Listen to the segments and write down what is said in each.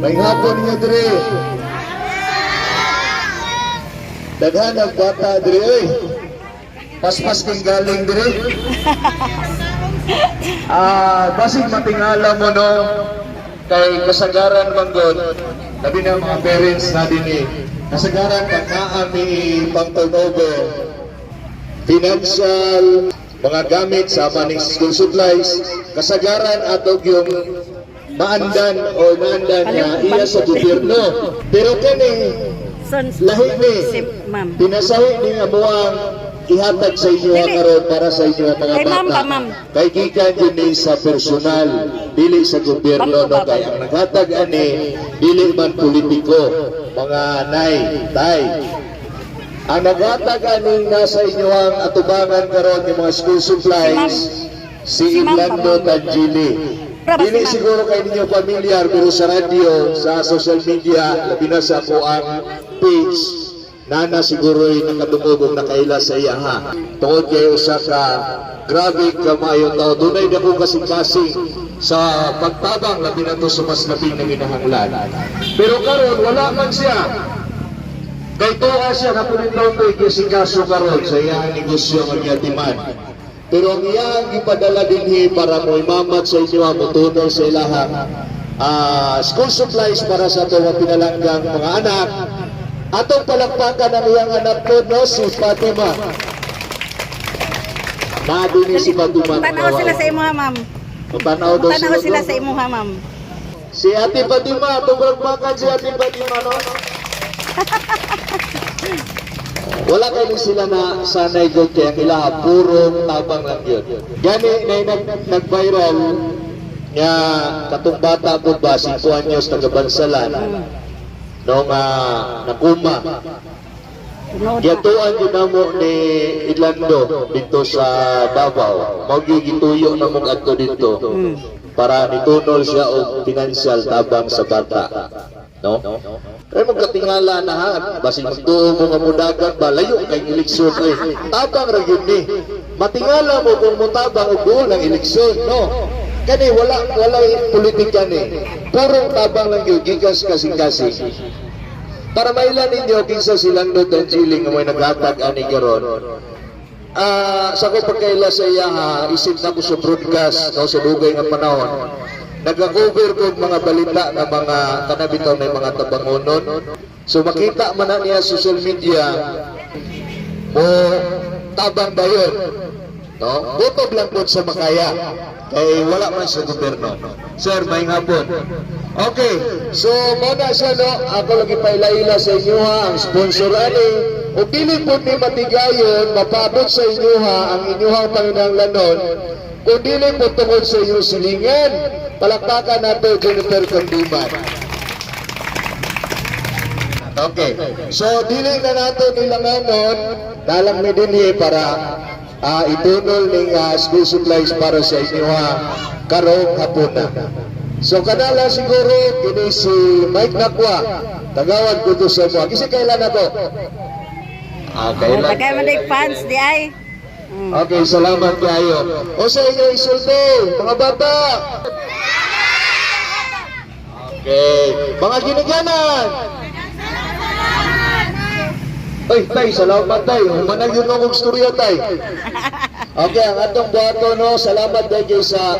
May hapon niyo dire. Daghan ang bata dire oy. Paspas king galing dire. Basig matingala mo no kay kasagaran manggod. Labi na mga parents na din kasagaran pag naami pang turnover financial mga gamit sa maning school supplies kasagaran atog yung maandan o naandan niya iya sa gobyerno. Pero kani lahi ni pinasahi ni nga muang ihatag sa inyo karon para sa inyo mga bata. Kay gikan yun ni sa personal dili sa gobyerno no kay ang naghatag ani dili man politiko mga nay tay. Ang naghatag ani nasa inyo ang atubangan karon ng mga school supplies si Orlando Tangili. Dili siguro kay ninyo pamilyar pero sa radyo, sa social media, labi na sa ako ang page, nana siguro'y nakadumugong nakaila sa iya ha. Tungod kayo sa grabe kamayong tao, dunay na po kasing-kasing sa pagtabang labi na to sa mas labing na ginahanglan. Pero karon wala man siya. Kay tuwa siya kapunin daw ito ikisikaso karon sa iyang negosyo ng yatiman. Pero ang iyang ipadala dinhi para mo imamat sa inyo ang mutunol sa ilahang school supplies para sa itong pinalanggang mga anak. Atong palakpakan ang iyang anak ko, no, si Fatima. Nadini si Fatima. Tanaw sila sa imo ha, ma'am. Tanaw sila sa imo ha, ma'am. Si Ate Fatima, atong palakpakan si Ate Fatima, no? Wala kayo sila na sanay doon kaya kailangan puro tabang lang yun. Gani na nag-viral nga katong bata ko ba 5 anyos taga-Bansalan nung nakuma. Giyatuan din mo ni Orlando dito sa Davao. Magigituyo na mong ato dito para nitunol siya o financial tabang sa bata. No? Kaya magkatingala na ha, basin magtuo mo nga mudagan ba, layo kay eleksyon ay tabang ra gyud ni. Matingala mo kung mutabang og duol ng eleksyon, no? Kani wala politika ni. Puro tabang lang gyud gikas kasing-kasing. Para mailan ninyo kinsa silang Tangili nga may naghatag ani karon. Sa ko pagkaila sa iya ha, isip na ko sa broadcast no, sa dugay nga panahon. Nag-cover ko mga balita na mga kanabitaw na mga tabangonon. So makita man na niya social media mo tabang ba yun? No? Butob lang po sa makaya. Kaya wala man sa gobyerno. Sir, may hapon. Okay, so muna siya no, ako lagi pailaila sa inyo ha, ang sponsor ani. O dili po ni matigayon, mapabot sa inyo ha, ang inyong panginahanglanon. Kung dili po tungkol sa inyong silingan, palakpakan nato Jennifer Kandiman. Okay. So, dili na nato nilanganon, dalang mi dinhi para itunol ng school supplies para sa inyo karong hapon na. So, kanala siguro, kini si Mike Nakwa, tagawag ko to sa mga. Kasi kailan na to? Kailan? Tagay man day fans di ay. Okay, salamat kayo. O sa inyo isulto, mga bata. Okay, mga ginaganan. Ay, tay, salamat tay. Humanag yun akong storya tay. Okay, ang atong buhato no, salamat tayo sa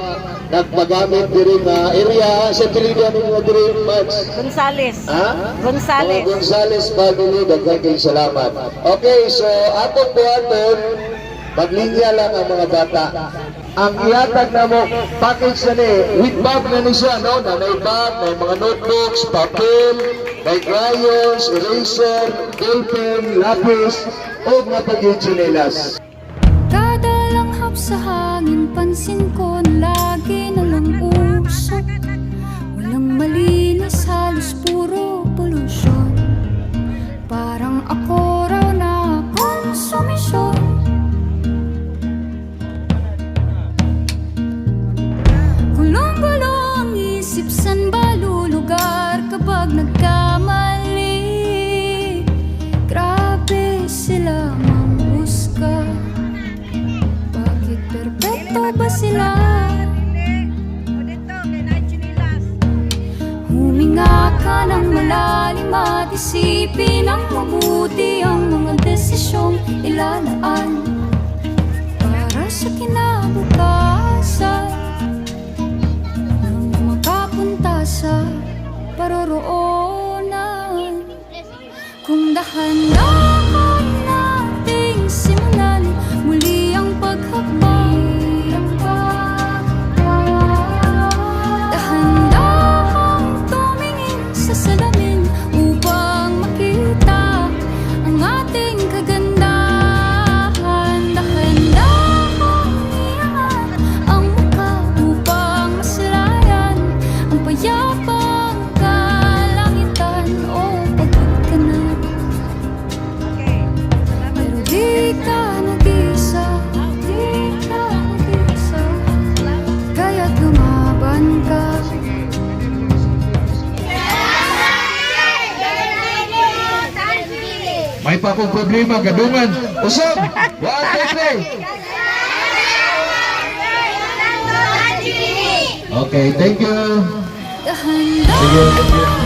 nagpagamit diri na area sa pilihan ninyo diri Mads. Gonzales. Ha? Gonzales. Gonzales family, daghang salamat. Okay, so atong buhaton maglinya lang ang mga bata. Ang ihatag na mo, package na ni, with bag na ni siya, no? Nanay bag, may mga notebooks, papel, may crayons, eraser, ballpen, lapis, o mga pag-chinelas. Kada langhap sa hangin, pansin ko na lagi nalang usok. Walang malinis, halos puro pollution. Parang ako raw na konsumisyon. Gulong-gulo ang isip, san ba lulugar kapag nagkamali? Grabe sila manghusga. Bakit perpekto ba sila? Huminga ka ng malalim at isipin ng mabuti ang mga desisyong ilalaan para sa kinabukasan nang makapunta sa paroroonan. Kung dahan-dahan nating simulan muli ang paghakbang, dahan-dahang tumingin sa salamin upang makita ang ating kagandahan. Dahan-dahang iangat ang mukha upang masalayan ang payapang kalangitan. O pagod ka na, pero di ka nag-isa, di ka nag-isa, kaya't lumaban ka. May pa akong problema, gadungan. Usap! 1, 2, 3. Okay, thank you. Dahan-dahan